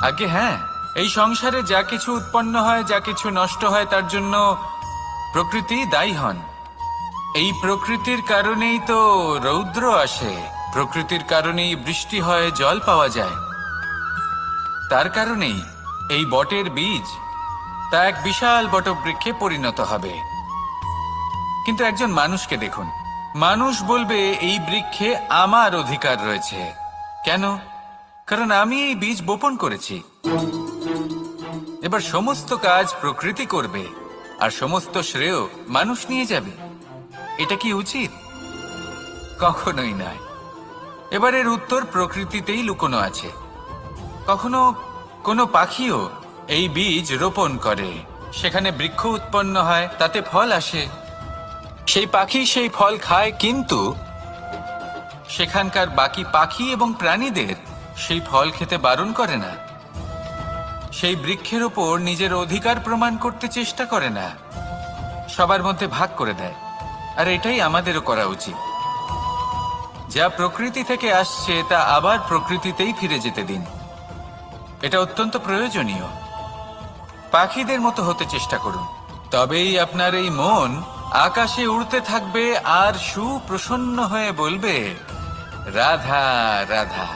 আগে হ্যাঁ, এই সংসারে যা কিছু উৎপন্ন হয়, যা কিছু নষ্ট হয়, তার জন্য প্রকৃতি দায়ী হন। এই প্রকৃতির কারণেই তো রৌদ্র আসে, প্রকৃতির কারণেই বৃষ্টি হয়, জল পাওয়া যায়। তার কারণেই এই বটের বীজ তা এক বিশাল বটবৃক্ষে পরিণত হবে। কিন্তু একজন মানুষকে দেখুন, মানুষ বলবে এই বৃক্ষে আমার অধিকার রয়েছে। কেন? কারণ আমি এই বীজ বপন করেছি। এবার সমস্ত কাজ প্রকৃতি করবে আর সমস্ত শ্রেয় মানুষ নিয়ে যাবে। এটা কি উচিত? কখনোই নয়। এবার এর উত্তর প্রকৃতিতেই লুকোনো আছে। কখনো কোনো পাখিও এই বীজ রোপণ করে, সেখানে বৃক্ষ উৎপন্ন হয়, তাতে ফল আসে, সেই পাখি সেই ফল খায়, কিন্তু সেখানকার বাকি পাখি এবং প্রাণীদের সেই ফল খেতে বারণ করে না। সেই বৃক্ষের ওপর নিজের অধিকার প্রমাণ করতে চেষ্টা করে না, সবার মধ্যে ভাগ করে দেয়। আর এটাই আমাদেরও করা উচিত। যা প্রকৃতি থেকে আসছে তা আবার প্রকৃতিতেই ফিরে যেতে দিন। এটা অত্যন্ত প্রয়োজনীয়। পাখিদের মতো হতে চেষ্টা করুন, তবেই আপনার এই মন আকাশে উড়তে থাকবে আর সুপ্রসন্ন হয়ে বলবে, রাধা রাধা।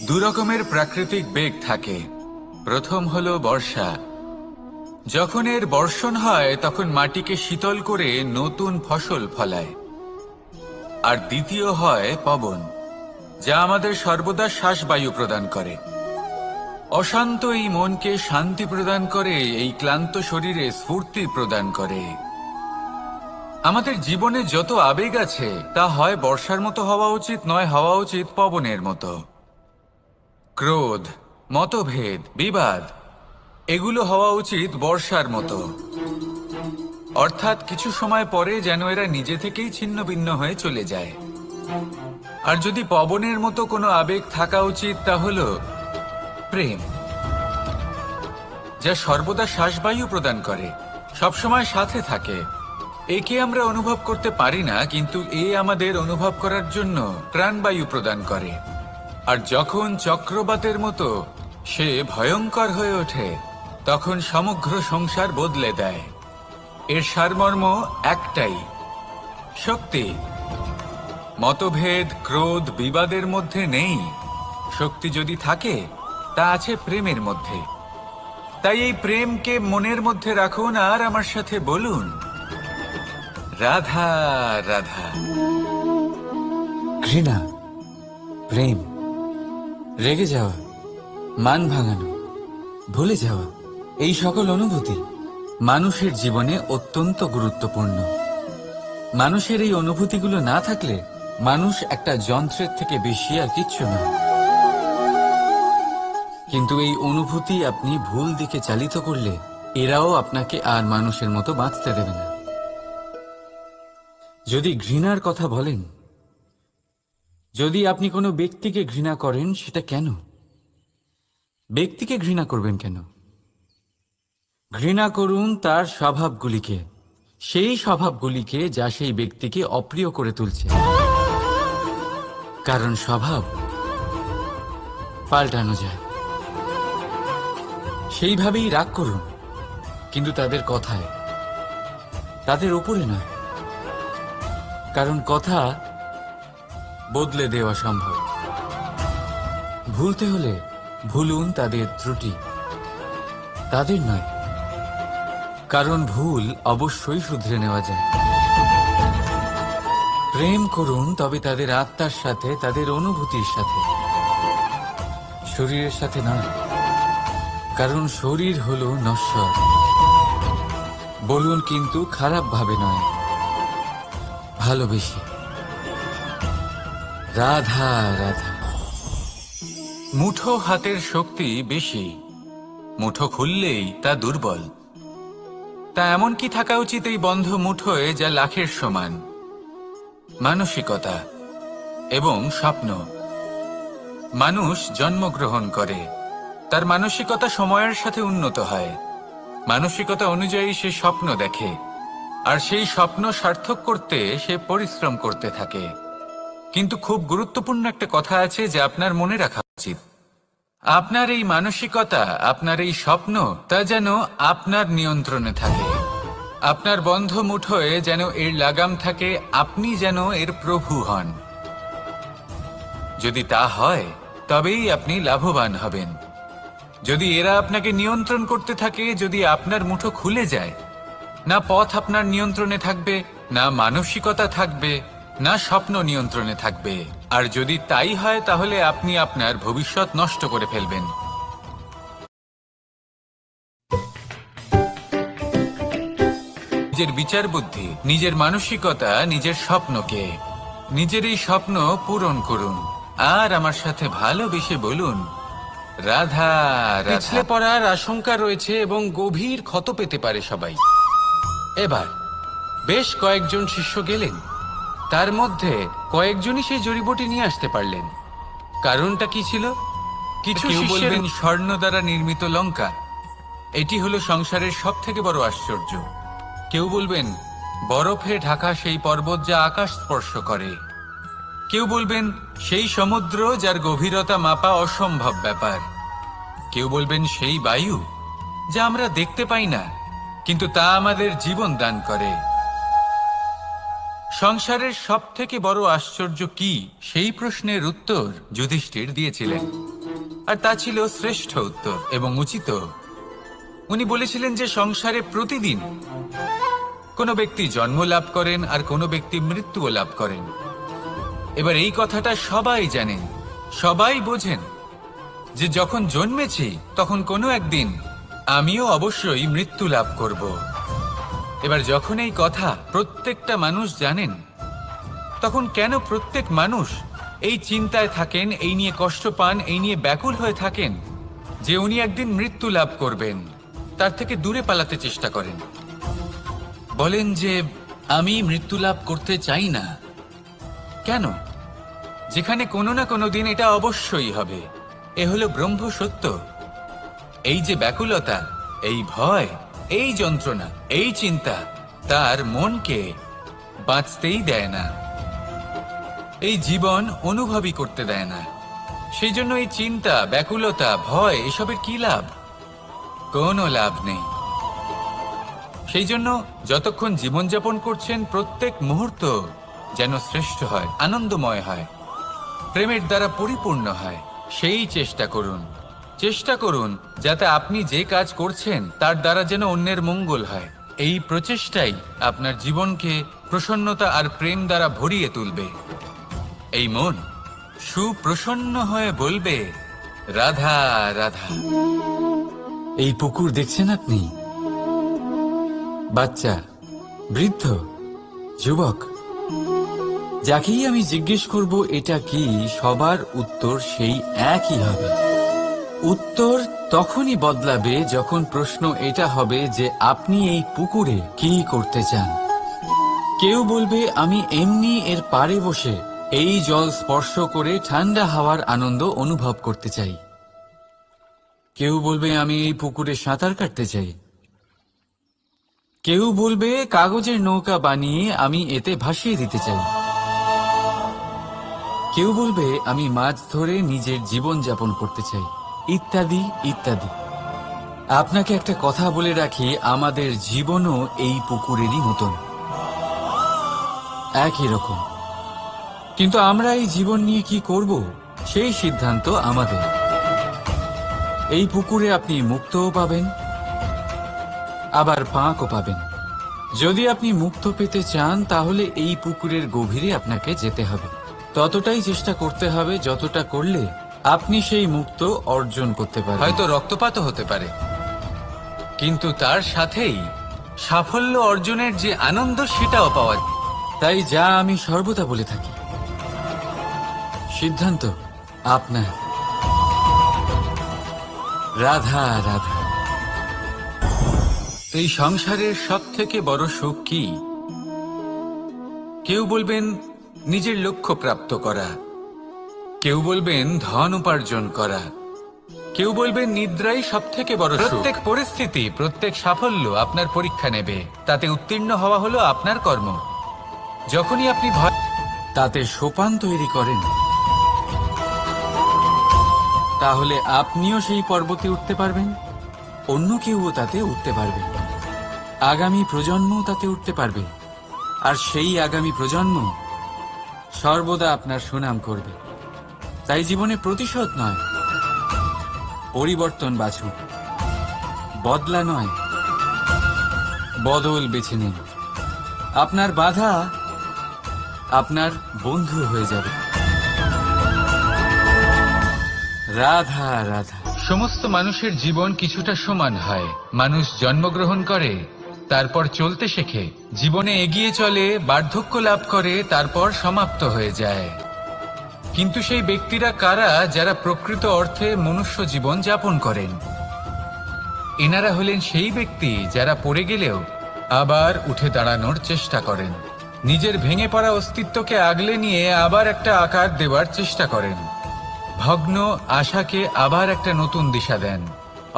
দু রকমের প্রাকৃতিক বেগ থাকে। প্রথম হলো বর্ষা। যখন এর বর্ষণ হয় তখন মাটিকে শীতল করে নতুন ফসল ফলায়। আর দ্বিতীয় হয় পবন, যা আমাদের সর্বদা শ্বাসবায়ু প্রদান করে। অশান্ত এই মনকে শান্তি প্রদান করে, এই ক্লান্ত শরীরে স্ফূর্তি প্রদান করে। আমাদের জীবনে যত আবেগ আছে তা হয় বর্ষার মতো হওয়া উচিত, নয় হওয়া উচিত পবনের মতো। ক্রোধ, মতভেদ, বিবাদ, এগুলো হওয়া উচিত বর্ষার মতো। অর্থাৎ কিছু সময় পরে যেন এরা নিজে থেকেই ছিন্ন ভিন্ন হয়ে চলে যায়। আর যদি পবনের মতো কোনো আবেগ থাকা উচিত, তা হলো প্রেম, যা সর্বদা শ্বাসবায়ু প্রদান করে, সবসময় সাথে থাকে। একে আমরা অনুভব করতে পারি না, কিন্তু এ আমাদের অনুভব করার জন্য প্রাণবায়ু প্রদান করে। আর যখন চক্রবাতের মতো সে ভয়ঙ্কর হয়ে ওঠে, তখন সমগ্র সংসার বদলে দেয়। এর সারমর্ম একটাই, শক্তি। মতভেদ, ক্রোধ, বিবাদের মধ্যে নেই। শক্তি যদি থাকে তা আছে প্রেমের মধ্যে। তাই এই প্রেমকে মনের মধ্যে রাখুন আর আমার সাথে বলুন, রাধা রাধা। ঘৃণা, প্রেম, রেগে যাওয়া, মান ভাঙানো, ভুলে যাওয়া, এই সকল অনুভূতি মানুষের জীবনে অত্যন্ত গুরুত্বপূর্ণ। মানুষের এই অনুভূতিগুলো না থাকলে মানুষ একটা যন্ত্রের থেকে বেশি আর কিচ্ছু না। কিন্তু এই অনুভূতি আপনি ভুল দিকে চালিত করলে এরাও আপনাকে আর মানুষের মতো বাঁচতে দেবে না। যদি ঘৃণার কথা বলেন, যদি আপনি কোনো ব্যক্তিকে ঘৃণা করেন, সেটা কেন? ব্যক্তিকে ঘৃণা করবেন কেন? ঘৃণা করুন তার স্বভাবগুলিকে, সেই স্বভাবগুলিকে যা সেই ব্যক্তিকে অপ্রিয় করে তুলছে। কারণ স্বভাব পাল্টানো যায়। সেইভাবেই রাগ করুন, কিন্তু তাদের কথায়, তাদের উপরে নয়। কারণ কথা বদলে দেওয়া সম্ভব। ভুলতে হলে ভুলুন তাদের ত্রুটি, তাদের নয়। কারণ ভুল অবশ্যই শুধরে নেওয়া যায়। প্রেম করুন তবে তাদের আত্মার সাথে, তাদের অনুভূতির সাথে, শরীরের সাথে নয়। কারণ শরীর হলো নশ্বর। বলুন, কিন্তু খারাপ ভাবে নয়, ভালোবেসে। রাধা রাধা। মুঠো হাতের শক্তি বেশি, মুঠো খুললেই তা দুর্বল। তা এমন কি থাকা উচিত এই বন্ধ মুঠোয় যা লাখের সমান? মানসিকতা এবং স্বপ্ন। মানুষ জন্মগ্রহণ করে, তার মানসিকতা সময়ের সাথে উন্নত হয়। মানসিকতা অনুযায়ী সে স্বপ্ন দেখে, আর সেই স্বপ্ন সার্থক করতে সে পরিশ্রম করতে থাকে। কিন্তু খুব গুরুত্বপূর্ণ একটা কথা আছে যা আপনার মনে রাখা উচিত। আপনার এই মানসিকতা, আপনার এই স্বপ্ন, তা যেন আপনার নিয়ন্ত্রণে থাকে। আপনার বন্ধ মুঠোয় যেন এর লাগাম থাকে, আপনি যেন এর প্রভু হন। যদি তা হয় তবেই আপনি লাভবান হবেন। যদি এরা আপনাকে নিয়ন্ত্রণ করতে থাকে, যদি আপনার মুঠো খুলে যায়, না পথ আপনার নিয়ন্ত্রণে থাকবে, না মানসিকতা থাকবে, না স্বপ্ন নিয়ন্ত্রণে থাকবে। আর যদি তাই হয় তাহলে আপনি আপনার ভবিষ্যৎ নষ্ট করে ফেলবেন। নিজের বিচার বুদ্ধি, নিজের মানসিকতা, নিজের স্বপ্নকে, নিজের এই স্বপ্ন পূরণ করুন। আর আমার সাথে ভালোবেসে বলুন, রাধা রাধা। পিছলে পড়ার আশঙ্কা রয়েছে এবং গভীর ক্ষত পেতে পারে সবাই। এবার বেশ কয়েকজন শিষ্য গেলেন, তার মধ্যে কয়েকজনই সেই জড়িবুটি নিয়ে আসতে পারলেন। কারণটা কি ছিল? কিছু কেউ শিষ্যের বলবেন স্বর্ণ দ্বারা নির্মিত লঙ্কা, এটি হলো সংসারের সব থেকে বড় আশ্চর্য। কেউ বলবেন বরফে ঢাকা সেই পর্বত যা আকাশ স্পর্শ করে। কেউ বলবেন সেই সমুদ্র যার গভীরতা মাপা অসম্ভব ব্যাপার। কেউ বলবেন সেই বায়ু যা আমরা দেখতে পাই না, কিন্তু তা আমাদের জীবন দান করে। সংসারের সব থেকে বড় আশ্চর্য কি, সেই প্রশ্নের উত্তর যুধিষ্ঠির দিয়েছিলেন। আর তা ছিল শ্রেষ্ঠ উত্তর এবং উচিত। উনি বলেছিলেন যে সংসারে প্রতিদিন কোনো ব্যক্তি জন্ম লাভ করেন আর কোনো ব্যক্তি মৃত্যুও লাভ করেন। এবার এই কথাটা সবাই জানেন, সবাই বোঝেন যে যখন জন্মেছি তখন কোনো একদিন আমিও অবশ্যই মৃত্যু লাভ করব। এবার যখন এই কথা প্রত্যেকটা মানুষ জানেন, তখন কেন প্রত্যেক মানুষ এই চিন্তায় থাকেন, এই নিয়ে কষ্ট পান, এই নিয়ে ব্যাকুল হয়ে থাকেন যে উনি একদিন মৃত্যু লাভ করবেন, তার থেকে দূরে পালাতে চেষ্টা করেন। বলেন যে আমি মৃত্যু লাভ করতে চাই না। কেন? যেখানে কোনো না কোনো দিন এটা অবশ্যই হবে। এ হলো ব্রহ্ম সত্য। এই যে ব্যাকুলতা, এই ভয়, এই যন্ত্রণা, এই চিন্তা তার মনকে বাঁচতেই দেয় না, এই জীবন অনুভবই করতে দেয় না। সেই জন্য এই চিন্তা, ব্যাকুলতা, ভয়, এসবের কি লাভ? কোনো লাভ নেই। সেই জন্য যতক্ষণ জীবনযাপন করছেন প্রত্যেক মুহূর্ত যেন শ্রেষ্ঠ হয়, আনন্দময় হয়, প্রেমের দ্বারা পরিপূর্ণ হয়, সেই চেষ্টা করুন। চেষ্টা করুন যাতে আপনি যে কাজ করছেন তার দ্বারা যেন অন্যের মঙ্গল হয়। এই প্রচেষ্টাই আপনার জীবনকে প্রসন্নতা আর প্রেম দ্বারা ভরিয়ে তুলবে। এই মন সুপ্রসন্ন হয়ে বলবে, রাধা রাধা। এই পুকুর দেখছেন আপনি? বাচ্চা, বৃদ্ধ, যুবক, যাকেই আমি জিজ্ঞেস করব এটা কি, সবার উত্তর সেই একই হবে। উত্তর তখনই বদলাবে যখন প্রশ্ন এটা হবে যে আপনি এই পুকুরে কি করতে চান। কেউ বলবে আমি এমনি এর পাড়ে বসে এই জল স্পর্শ করে ঠান্ডা হাওয়ার আনন্দ অনুভব করতে চাই। কেউ বলবে আমি এই পুকুরে সাঁতার কাটতে চাই। কেউ বলবে কাগজের নৌকা বানিয়ে আমি এতে ভাসিয়ে দিতে চাই। কেউ বলবে আমি মাছ ধরে নিজের জীবন যাপন করতে চাই, ইত্যাদি ইত্যাদি। আপনাকে একটা কথা বলে রাখি, আমাদের জীবনও এই পুকুরেরই মতন, একই রকম। কিন্তু আমরা এই জীবন নিয়ে কি করব সেই সিদ্ধান্ত আমাদের। এই পুকুরে আপনি মুক্তও পাবেন, আবার ফাঁকও পাবেন। যদি আপনি মুক্ত পেতে চান তাহলে এই পুকুরের গভীরে আপনাকে যেতে হবে, ততটাই চেষ্টা করতে হবে যতটা করলে আপনি সেই মুক্ত অর্জন করতে পারেন। হয়তো রক্তপাতও হতে পারে, কিন্তু তার সাথেই সাফল্য অর্জনের যে আনন্দ সেটাও পাওয়া যায়। তাই যা আমি সর্বদা বলে থাকি, সিদ্ধান্ত আপনার। রাধা রাধা। এই সংসারের সব থেকে বড় সুখ কি? কেউ বলবেন নিজের লক্ষ্য প্রাপ্ত করা, কেউ বলবেন ধন উপার্জন করা, কেউ বলবেন নিদ্রাই সব থেকে বড় সুখ। প্রত্যেক পরিস্থিতি, প্রত্যেক সাফল্য আপনার পরীক্ষা নেবে, তাতে উত্তীর্ণ হওয়া হলো আপনার কর্ম। যখনই আপনি ভয়, তাতে সোপান তৈরি করেন। তাহলে আপনিও সেই পর্বতে উঠতে পারবেন, অন্য কেউও তাতে উঠতে পারবে, আগামী প্রজন্মও তাতে উঠতে পারবে, আর সেই আগামী প্রজন্ম সর্বদা আপনার সুনাম করবে। তাই জীবনে প্রতিশোধ নয়, পরিবর্তন বাছুন, বদলা নয়, বদল বেছে নিন। আপনার বাধা আপনার বন্ধু হয়ে যাবে। রাধা রাধা। সমস্ত মানুষের জীবন কিছুটা সমান হয়। মানুষ জন্মগ্রহণ করে, তারপর চলতে শেখে, জীবনে এগিয়ে চলে, বার্ধক্য লাভ করে, তারপর সমাপ্ত হয়ে যায়। কিন্তু সেই ব্যক্তিরা কারা যারা প্রকৃত অর্থে মনুষ্য জীবন যাপন করেন? এনারা হলেন সেই ব্যক্তি যারা পড়ে গেলেও আবার উঠে দাঁড়ানোর চেষ্টা করেন, নিজের ভেঙে পড়া অস্তিত্বকে আগলে নিয়ে আবার একটা আকার দেওয়ার চেষ্টা করেন, ভগ্ন আশাকে আবার একটা নতুন দিশা দেন।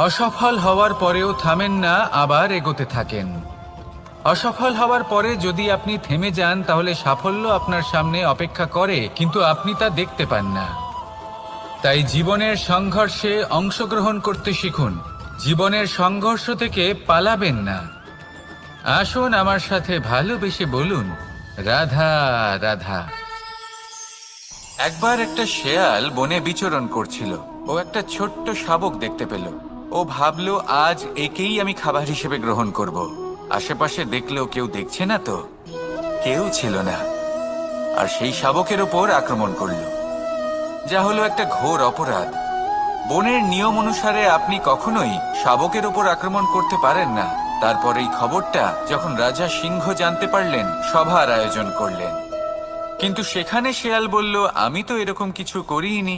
অসফল হওয়ার পরেও থামেন না, আবার এগোতে থাকেন। অসফল হওয়ার পরে যদি আপনি থেমে যান তাহলে সাফল্য আপনার সামনে অপেক্ষা করে, কিন্তু আপনি তা দেখতে পান না। তাই জীবনের সংঘর্ষে অংশগ্রহণ করতে শিখুন, জীবনের সংঘর্ষ থেকে পালাবেন না। আসুন আমার সাথে ভালোবেসে বলুন, রাধা রাধা। একবার একটা শেয়াল বনে বিচরণ করছিল। ও একটা ছোট্ট শাবক দেখতে পেল। ও ভাবলো, আজ একেই আমি খাবার হিসেবে গ্রহণ করব। আশেপাশে দেখলো কেউ দেখছে না তো, কেউ ছিল না, আর সেই শাবকের ওপর আক্রমণ করলো, যা হলো একটা ঘোর অপরাধ। বনের নিয়ম অনুসারে আপনি কখনোই শাবকের ওপর আক্রমণ করতে পারেন না। তারপর এই খবরটা যখন রাজা সিংহ জানতে পারলেন, সভার আয়োজন করলেন। কিন্তু সেখানে শেয়াল বলল, আমি তো এরকম কিছু করিনি।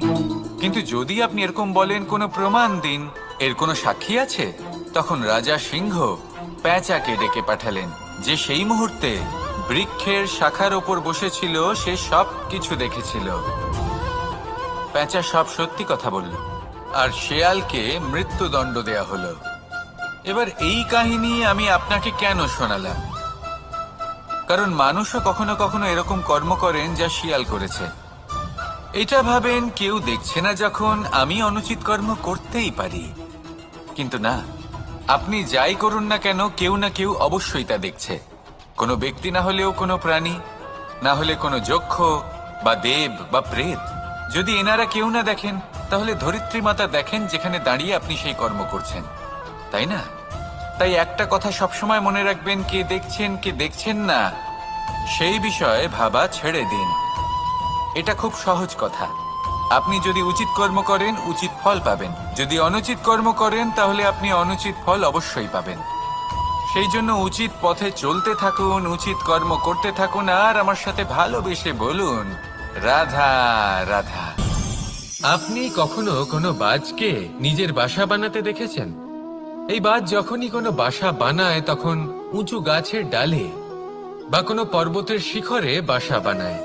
কিন্তু যদি আপনি এরকম বলেন, কোনো প্রমাণ দিন, এর কোনো সাক্ষী আছে? তখন রাজা সিংহ পেঁচাকে ডেকে পাঠালেন, যে সেই মুহূর্তে বৃক্ষের শাখার ওপর বসেছিল, সে সব কিছু দেখেছিল। পেঁচা সব সত্যি কথা বলল, আর শেয়ালকে মৃত্যুদণ্ড দেয়া হলো। এবার এই কাহিনী আমি আপনাকে কেন শোনালাম? কারণ মানুষও কখনো কখনো এরকম কর্ম করেন যা শিয়াল করেছে। এটা ভাবেন কেউ দেখছে না, যখন আমি অনুচিত কর্ম করতেই পারি। কিন্তু না, আপনি যাই করুন না কেন, কেউ না কেউ অবশ্যই তা দেখছে। কোনো ব্যক্তি না হলেও কোনো প্রাণী, না হলে কোনো যক্ষ বা দেব বা প্রেত। যদি এনারা কেউ না দেখেন, তাহলে ধরিত্রী মাতা দেখেন, যেখানে দাঁড়িয়ে আপনি সেই কর্ম করছেন, তাই না? তাই একটা কথা সবসময় মনে রাখবেন, কে দেখছেন কে দেখছেন না সেই বিষয়ে ভাবা ছেড়ে দিন। এটা খুব সহজ কথা। আপনি যদি উচিত কর্ম করেন, উচিত ফল পাবেন। যদি অনুচিত কর্ম করেন, তাহলে আপনি অনুচিত ফল অবশ্যই পাবেন। সেই জন্য উচিত পথে চলতে থাকুন, উচিত কর্ম করতে থাকুন, আর আমার সাথে ভালোবেসে বলুন, রাধা রাধা। আপনি কখনো কোনো বাজকে নিজের বাসা বানাতে দেখেছেন? এই বাজ যখনই কোনো বাসা বানায়, তখন উঁচু গাছের ডালে বা কোনো পর্বতের শিখরে বাসা বানায়,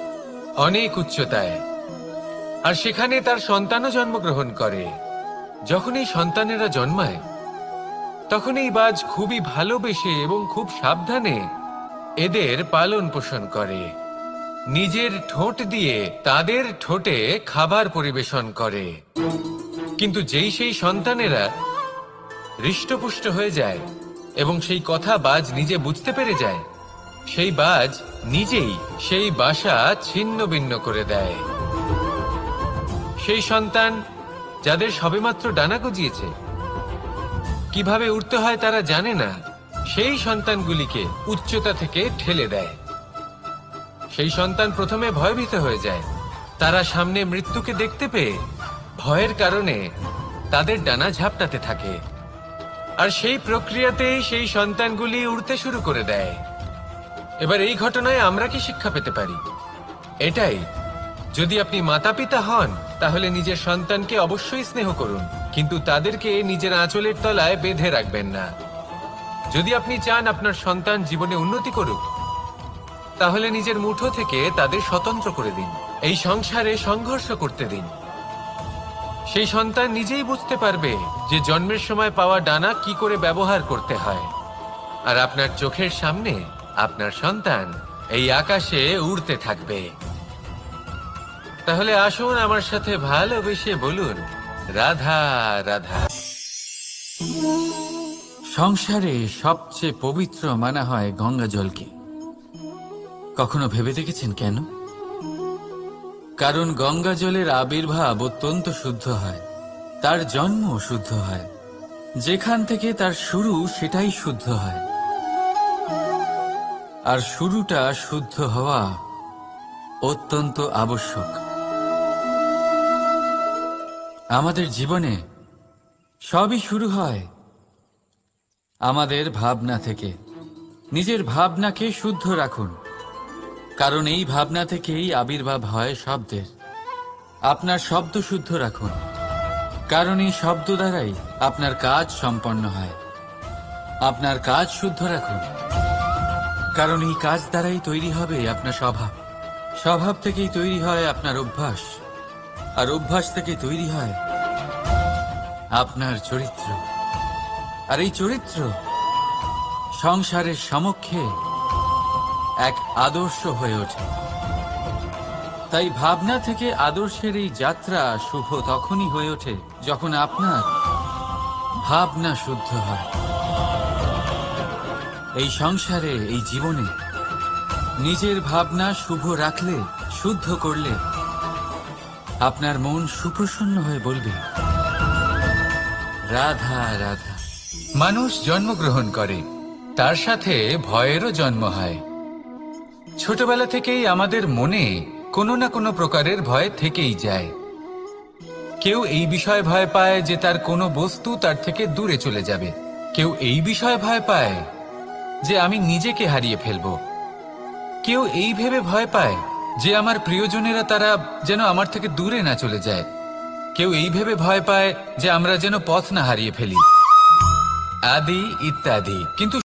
অনেক উচ্চতায়, আর সেখানে তার সন্তানও জন্মগ্রহণ করে। যখন এই সন্তানেরা জন্মায়, তখন এই বাজ খুবই ভালোবেসে এবং খুব সাবধানে এদের পালন পোষণ করে। নিজের ঠোঁট দিয়ে তাদের ঠোঁটে খাবার পরিবেশন করে। কিন্তু যেই সেই সন্তানেরা হৃষ্টপুষ্ট হয়ে যায় এবং সেই কথা বাজ নিজে বুঝতে পেরে যায়, সেই বাজ নিজেই সেই বাসা ছিন্ন ভিন্ন করে দেয়। সেই সন্তান যাদের সবেমাত্র ডানা গজিয়েছে, কিভাবে উড়তে হয় তারা জানে না, সেই সন্তানগুলিকে উচ্চতা থেকে ঠেলে দেয়। সেই সন্তান প্রথমে ভয়ভীত হয়ে যায়। তারা সামনে মৃত্যুকে দেখতে পেয়ে ভয়ের কারণে তাদের ডানা ঝাপটাতে থাকে, আর সেই প্রক্রিয়াতেই সেই সন্তানগুলি উড়তে শুরু করে দেয়। এবার এই ঘটনায় আমরা কি শিক্ষা পেতে পারি? এটাই, যদি আপনি মাতা পিতা হন, তাহলে নিজের সন্তানকে অবশ্যই স্নেহ করুন, কিন্তু তাদেরকে নিজের আঁচলের তলায় বেঁধে রাখবেন না। যদি আপনি চান আপনার সন্তান জীবনে উন্নতি করুক, তাহলে নিজের মুঠো থেকে তাদের স্বতন্ত্র করে দিন, এই সংসারে সংঘর্ষ করতে দিন। সেই সন্তান নিজেই বুঝতে পারবে যে জন্মের সময় পাওয়া ডানা কি করে ব্যবহার করতে হয়। আর আপনার চোখের সামনে আপনার সন্তান এই আকাশে উড়তে থাকবে। তাহলে আসুন আমার সাথে ভালোবেসে বলুন, রাধা রাধা। সংসারে সবচেয়ে পবিত্র মানা হয় গঙ্গা জলকে। কখনো ভেবে দেখেছেন কেন? কারণ গঙ্গা জলের আবির্ভাব অত্যন্ত শুদ্ধ হয়, তার জন্ম শুদ্ধ হয়, যেখান থেকে তার শুরু সেটাই শুদ্ধ হয়। আর শুরুটা শুদ্ধ হওয়া অত্যন্ত আবশ্যক। আমাদের জীবনে সবই শুরু হয় আমাদের ভাবনা থেকে। নিজের ভাবনাকে শুদ্ধ রাখুন, কারণ এই ভাবনা থেকেই আবির্ভাব হয় শব্দের। আপনার শব্দ শুদ্ধ রাখুন, কারণ এই শব্দ দ্বারাই আপনার কাজ সম্পন্ন হয়। আপনার কাজ শুদ্ধ রাখুন, কারণ এই কাজ দ্বারাই তৈরি হবে আপনার স্বভাব। স্বভাব থেকেই তৈরি হয় আপনার অভ্যাস, আর অভ্যাস থেকে তৈরি হয় আপনার চরিত্র। আর এই চরিত্র সংসারের সমক্ষে এক আদর্শ হয়ে ওঠে। তাই ভাবনা থেকে আদর্শের এই যাত্রা শুভ তখনই হয়ে ওঠে যখন আপনার ভাবনা শুদ্ধ হয়। এই সংসারে, এই জীবনে নিজের ভাবনা শুভ রাখলে, শুদ্ধ করলে আপনার মন সুপ্রসন্ন হয়ে বলবে রাধা রাধা। মানুষ জন্মগ্রহণ করে, তার সাথে ভয়েরও জন্ম হয়। ছোটবেলা থেকেই আমাদের মনে কোনো না কোনো প্রকারের ভয় থেকেই যায়। কেউ এই বিষয়ে ভয় পায় যে তার কোনো বস্তু তার থেকে দূরে চলে যাবে। কেউ এই বিষয়ে ভয় পায় যে আমি নিজেকে হারিয়ে ফেলব। কেউ এই ভেবে ভয় পায় যে আমার প্রিয়জনেরা তারা যেন আমার থেকে দূরে না চলে যায়। কেউ এই ভেবে ভয় পায় যে আমরা যেন পথ না হারিয়ে ফেলি, আদি ইত্যাদি। কিন্তু